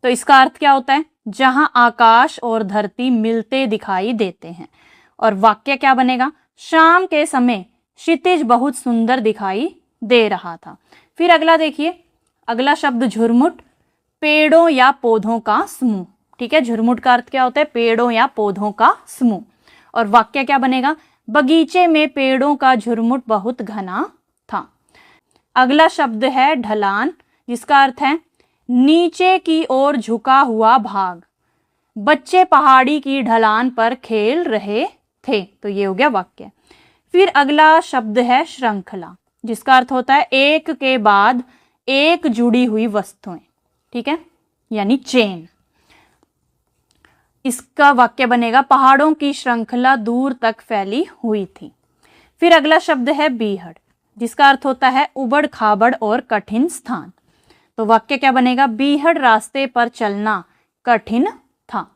तो इसका अर्थ क्या होता है, जहां आकाश और धरती मिलते दिखाई देते हैं। और वाक्य क्या बनेगा, शाम के समय क्षितिज बहुत सुंदर दिखाई दे रहा था। फिर अगला देखिए, अगला शब्द झुरमुट, पेड़ों या पौधों का समूह। ठीक है, झुरमुट का अर्थ क्या होता है, पेड़ों या पौधों का समूह। और वाक्य क्या बनेगा, बगीचे में पेड़ों का झुरमुट बहुत घना था। अगला शब्द है ढलान, जिसका अर्थ है नीचे की ओर झुका हुआ भाग। बच्चे पहाड़ी की ढलान पर खेल रहे थे। तो ये हो गया वाक्य। फिर अगला शब्द है श्रृंखला, जिसका अर्थ होता है एक के बाद एक जुड़ी हुई वस्तुएं। ठीक है, यानी चेन। इसका वाक्य बनेगा, पहाड़ों की श्रृंखला दूर तक फैली हुई थी। फिर अगला शब्द है बीहड़, जिसका अर्थ होता है उबड़ खाबड़ और कठिन स्थान। तो वाक्य क्या बनेगा, बीहड़ रास्ते पर चलना कठिन था।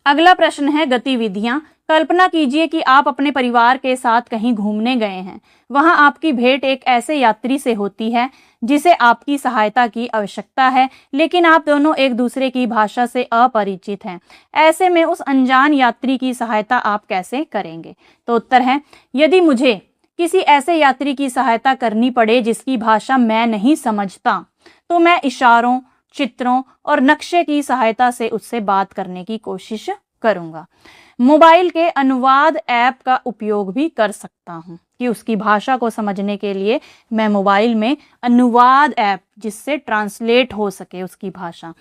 अगला प्रश्न है गतिविधियां। कल्पना कीजिए कि आप अपने परिवार के साथ कहीं घूमने गए हैं। वहां आपकी भेंट एक ऐसे यात्री से होती है जिसे आपकी सहायता की आवश्यकता है, लेकिन आप दोनों एक दूसरे की भाषा से अपरिचित हैं। ऐसे में उस अनजान यात्री की सहायता आप कैसे करेंगे? तो उत्तर है, यदि मुझे किसी ऐसे यात्री की सहायता करनी पड़े जिसकी भाषा मैं नहीं समझता, तो मैं इशारों, चित्रों और नक्शे की सहायता से उससे बात करने की कोशिश करूँगा। मोबाइल के अनुवाद ऐप का उपयोग भी कर सकता हूँ कि उसकी भाषा को समझने के लिए मैं मोबाइल में अनुवाद ऐप, जिससे ट्रांसलेट हो सके उसकी भाषा,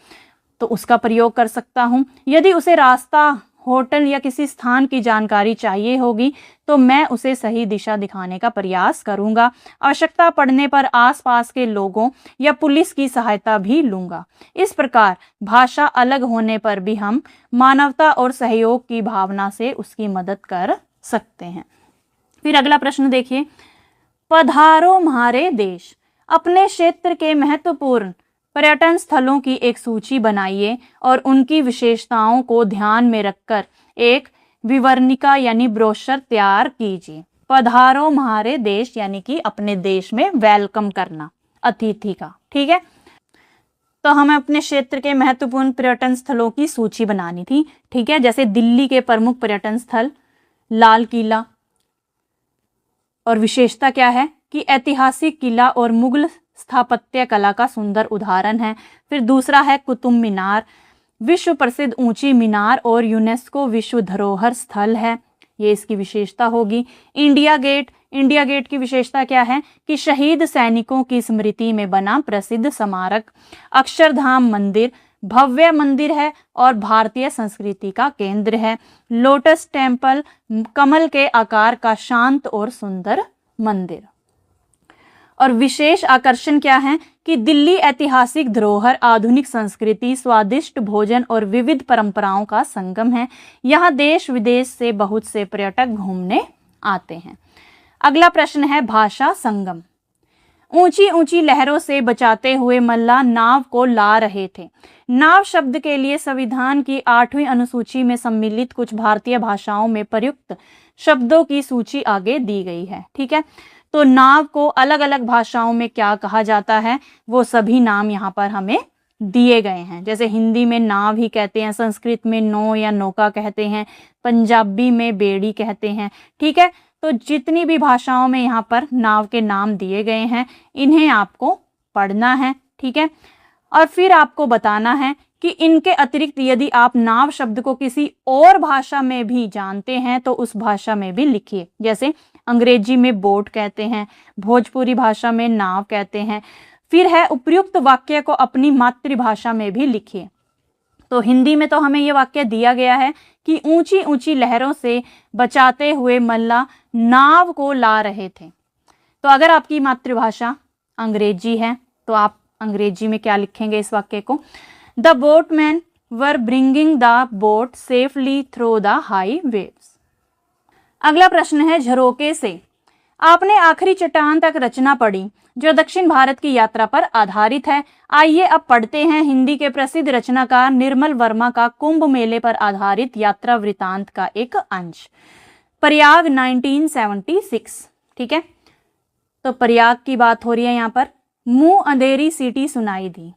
तो उसका प्रयोग कर सकता हूँ। यदि उसे रास्ता, होटल या किसी स्थान की जानकारी चाहिए होगी तो मैं उसे सही दिशा दिखाने का प्रयास करूँगा। आवश्यकता पड़ने पर आसपास के लोगों या पुलिस की सहायता भी लूँगा। इस प्रकार भाषा अलग होने पर भी हम मानवता और सहयोग की भावना से उसकी मदद कर सकते हैं। फिर अगला प्रश्न देखिए, पधारो म्हारे देश। अपने क्षेत्र के महत्वपूर्ण पर्यटन स्थलों की एक सूची बनाइए और उनकी विशेषताओं को ध्यान में रखकर एक विवरणिका यानी ब्रोशर तैयार कीजिए। पधारो म्हारे देश यानी कि अपने देश में वेलकम करना अतिथि का, ठीक है। तो हमें अपने क्षेत्र के महत्वपूर्ण पर्यटन स्थलों की सूची बनानी थी, ठीक है। जैसे दिल्ली के प्रमुख पर्यटन स्थल, लाल किला, और विशेषता क्या है कि ऐतिहासिक किला और मुगल स्थापत्य कला का सुंदर उदाहरण है। फिर दूसरा है कुतुब मीनार, विश्व प्रसिद्ध ऊंची मीनार और यूनेस्को विश्व धरोहर स्थल है, ये इसकी विशेषता होगी। इंडिया गेट, इंडिया गेट की विशेषता क्या है कि शहीद सैनिकों की स्मृति में बना प्रसिद्ध स्मारक। अक्षरधाम मंदिर भव्य मंदिर है और भारतीय संस्कृति का केंद्र है। लोटस टेम्पल कमल के आकार का शांत और सुंदर मंदिर। और विशेष आकर्षण क्या है कि दिल्ली ऐतिहासिक धरोहर, आधुनिक संस्कृति, स्वादिष्ट भोजन और विविध परंपराओं का संगम है। यहाँ देश विदेश से बहुत से पर्यटक घूमने आते हैं। अगला प्रश्न है भाषा संगम। ऊंची ऊंची लहरों से बचाते हुए मल्लाह नाव को ला रहे थे। नाव शब्द के लिए संविधान की 8वीं अनुसूची में सम्मिलित कुछ भारतीय भाषाओं में प्रयुक्त शब्दों की सूची आगे दी गई है, ठीक है। तो नाव को अलग अलग भाषाओं में क्या कहा जाता है, वो सभी नाम यहाँ पर हमें दिए गए हैं। जैसे हिंदी में नाव ही कहते हैं, संस्कृत में नो या नौका कहते हैं, पंजाबी में बेड़ी कहते हैं, ठीक है। तो जितनी भी भाषाओं में यहाँ पर नाव के नाम दिए गए हैं, इन्हें आपको पढ़ना है, ठीक है। और फिर आपको बताना है कि इनके अतिरिक्त यदि आप नाव शब्द को किसी और भाषा में भी जानते हैं तो उस भाषा में भी लिखिए। जैसे अंग्रेजी में बोट कहते हैं, भोजपुरी भाषा में नाव कहते हैं। फिर है उपयुक्त वाक्य को अपनी मातृभाषा में भी लिखिए। तो हिंदी में तो हमें ये वाक्य दिया गया है कि ऊंची ऊंची लहरों से बचाते हुए मल्लाह नाव को ला रहे थे। तो अगर आपकी मातृभाषा अंग्रेजी है तो आप अंग्रेजी में क्या लिखेंगे इस वाक्य को? The boatman were bringing the boat safely through the high waves. अगला प्रश्न है झरोके से। आपने आखिरी चट्टान तक रचना पढ़ी जो दक्षिण भारत की यात्रा पर आधारित है। आइए अब पढ़ते हैं हिंदी के प्रसिद्ध रचनाकार निर्मल वर्मा का कुंभ मेले पर आधारित यात्रा वृतांत का एक अंश। प्रयाग 1976, ठीक है। तो प्रयाग की बात हो रही है यहाँ पर। मुंह अंधेरी सीटी सुनाई दी,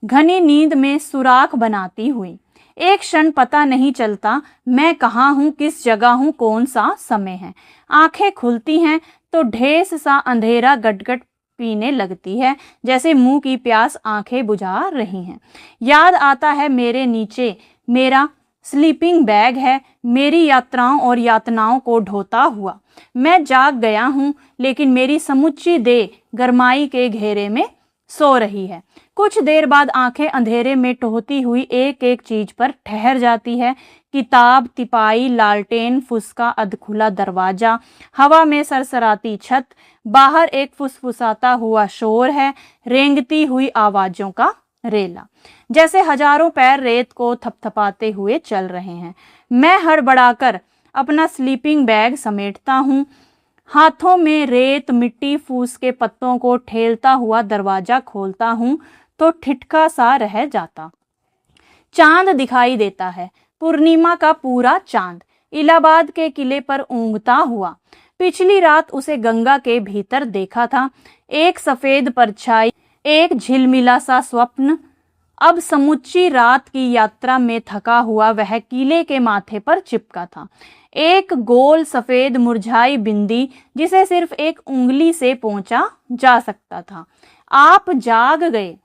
घनी नींद में सुराख बनाती हुई। एक क्षण पता नहीं चलता मैं कहाँ हूँ, किस जगह हूँ, कौन सा समय है। आंखें खुलती हैं तो ढेस सा अंधेरा गटगट पीने लगती है, जैसे मुंह की प्यास आंखें बुझा रही हैं। याद आता है मेरे नीचे मेरा स्लीपिंग बैग है, मेरी यात्राओं और यातनाओं को ढोता हुआ। मैं जाग गया हूँ लेकिन मेरी समुच्ची देह गरमाई के घेरे में सो रही है। कुछ देर बाद आंखें अंधेरे में टोहती हुई एक एक चीज पर ठहर जाती है। किताब, तिपाई, लालटेन, फुसका, अधखुला दरवाजा, हवा में सरसराती छत, बाहर एक फुसफुसाता हुआ शोर है, रेंगती हुई आवाजों का रेला, जैसे हजारों पैर रेत को थपथपाते हुए चल रहे हैं। मैं हड़बड़ाकर अपना स्लीपिंग बैग समेटता हूँ, हाथों में रेत, मिट्टी, फूस के पत्तों को ठेलता हुआ दरवाजा खोलता हूँ तो ठिठका सा रह जाता। चांद दिखाई देता है, पूर्णिमा का पूरा चांद इलाहाबाद के किले पर ऊँघता हुआ। पिछली रात उसे गंगा के भीतर देखा था, एक सफेद परछाई, एक झिलमिला सा स्वप्न। अब समुच्ची रात की यात्रा में थका हुआ वह किले के माथे पर चिपका था, एक गोल सफेद मुरझाई बिंदी जिसे सिर्फ एक उंगली से पहुंचा जा सकता था। आप जाग गए।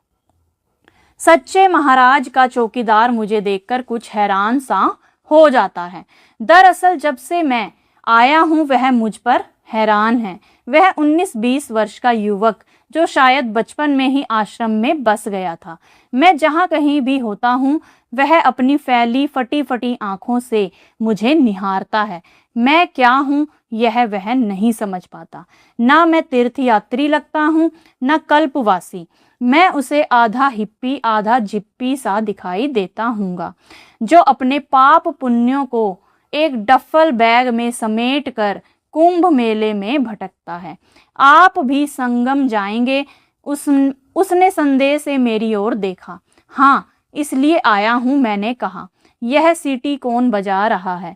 सच्चे महाराज का चौकीदार मुझे देखकर कुछ हैरान सा हो जाता है। दरअसल जब से मैं आया हूँ वह मुझ पर हैरान है। वह 19-20 वर्ष का युवक जो शायद बचपन में ही आश्रम में बस गया था। मैं जहाँ कहीं भी होता हूँ वह अपनी फैली फटी फटी आंखों से मुझे निहारता है। मैं क्या हूँ यह वह नहीं समझ पाता। ना मैं तीर्थयात्री लगता हूँ न कल्पवासी। मैं उसे आधा हिप्पी आधा जिप्पी सा दिखाई देता हूँगा, जो अपने पाप पुण्यों को एक डफल बैग में समेट कर कुंभ मेले में भटकता है। आप भी संगम जाएंगे? उसने संदेह से मेरी ओर देखा। हाँ, इसलिए आया हूँ, मैंने कहा। यह सीटी कौन बजा रहा है?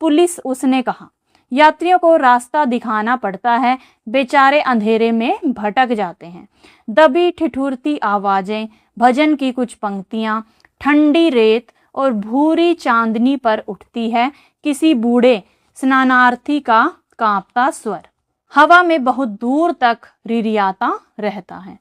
पुलिस, उसने कहा। यात्रियों को रास्ता दिखाना पड़ता है, बेचारे अंधेरे में भटक जाते हैं। दबी ठिठुरती आवाजें, भजन की कुछ पंक्तियां, ठंडी रेत और भूरी चांदनी पर उठती है किसी बूढ़े स्नानार्थी का कांपता स्वर, हवा में बहुत दूर तक रिरियाता रहता है।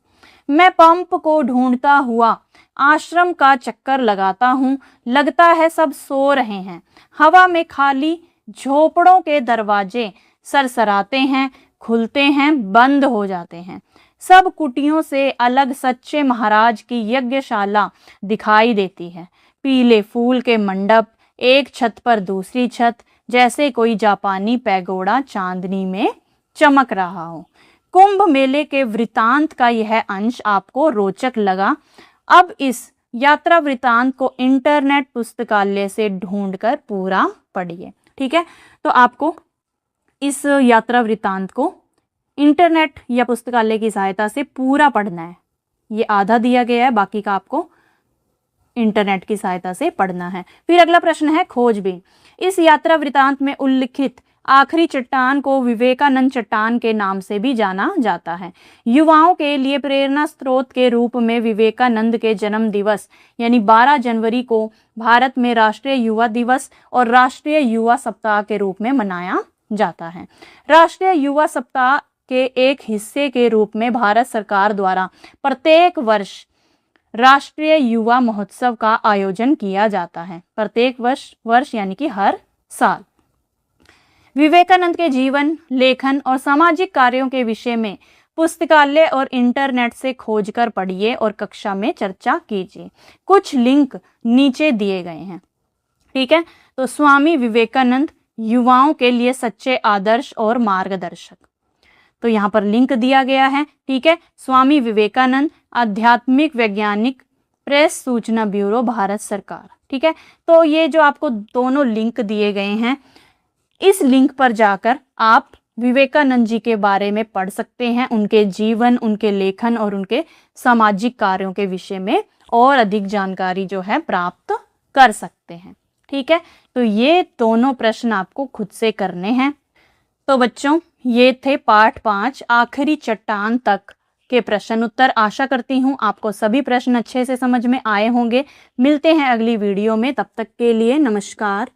मैं पंप को ढूंढता हुआ आश्रम का चक्कर लगाता हूँ। लगता है सब सो रहे हैं। हवा में खाली झोपड़ों के दरवाजे सरसराते हैं, खुलते हैं, बंद हो जाते हैं। सब कुटियों से अलग सच्चे महाराज की यज्ञशाला दिखाई देती है। पीले फूल के मंडप, एक छत पर दूसरी छत, जैसे कोई जापानी पैगोडा चांदनी में चमक रहा हो। कुंभ मेले के वृतांत का यह अंश आपको रोचक लगा। अब इस यात्रा वृतांत को इंटरनेट पुस्तकालय से ढूंढकर पूरा पढ़िए। ठीक है, तो आपको इस यात्रा वृतांत को इंटरनेट या पुस्तकालय की सहायता से पूरा पढ़ना है। ये आधा दिया गया है, बाकी का आपको इंटरनेट की सहायता से पढ़ना है। फिर अगला प्रश्न है खोजबीन। इस यात्रा वृतांत में उल्लिखित आखिरी चट्टान को विवेकानंद चट्टान के नाम से भी जाना जाता है। युवाओं के लिए प्रेरणा स्रोत के रूप में विवेकानंद के जन्म दिवस यानी 12 जनवरी को भारत में राष्ट्रीय युवा दिवस और राष्ट्रीय युवा सप्ताह के रूप में मनाया जाता है। राष्ट्रीय युवा सप्ताह के एक हिस्से के रूप में भारत सरकार द्वारा प्रत्येक वर्ष राष्ट्रीय युवा महोत्सव का आयोजन किया जाता है। प्रत्येक वर्ष यानी कि हर साल। विवेकानंद के जीवन, लेखन और सामाजिक कार्यों के विषय में पुस्तकालय और इंटरनेट से खोजकर पढ़िए और कक्षा में चर्चा कीजिए। कुछ लिंक नीचे दिए गए हैं। ठीक है, तो स्वामी विवेकानंद युवाओं के लिए सच्चे आदर्श और मार्गदर्शक, तो यहाँ पर लिंक दिया गया है। ठीक है, स्वामी विवेकानंद आध्यात्मिक वैज्ञानिक, प्रेस सूचना ब्यूरो, भारत सरकार। ठीक है, तो ये जो आपको दोनों लिंक दिए गए हैं, इस लिंक पर जाकर आप विवेकानंद जी के बारे में पढ़ सकते हैं, उनके जीवन, उनके लेखन और उनके सामाजिक कार्यों के विषय में और अधिक जानकारी जो है प्राप्त कर सकते हैं। ठीक है, तो ये दोनों प्रश्न आपको खुद से करने हैं। तो बच्चों, ये थे पाठ 5 आखिरी चट्टान तक के प्रश्न उत्तर। आशा करती हूँ आपको सभी प्रश्न अच्छे से समझ में आए होंगे। मिलते हैं अगली वीडियो में, तब तक के लिए नमस्कार।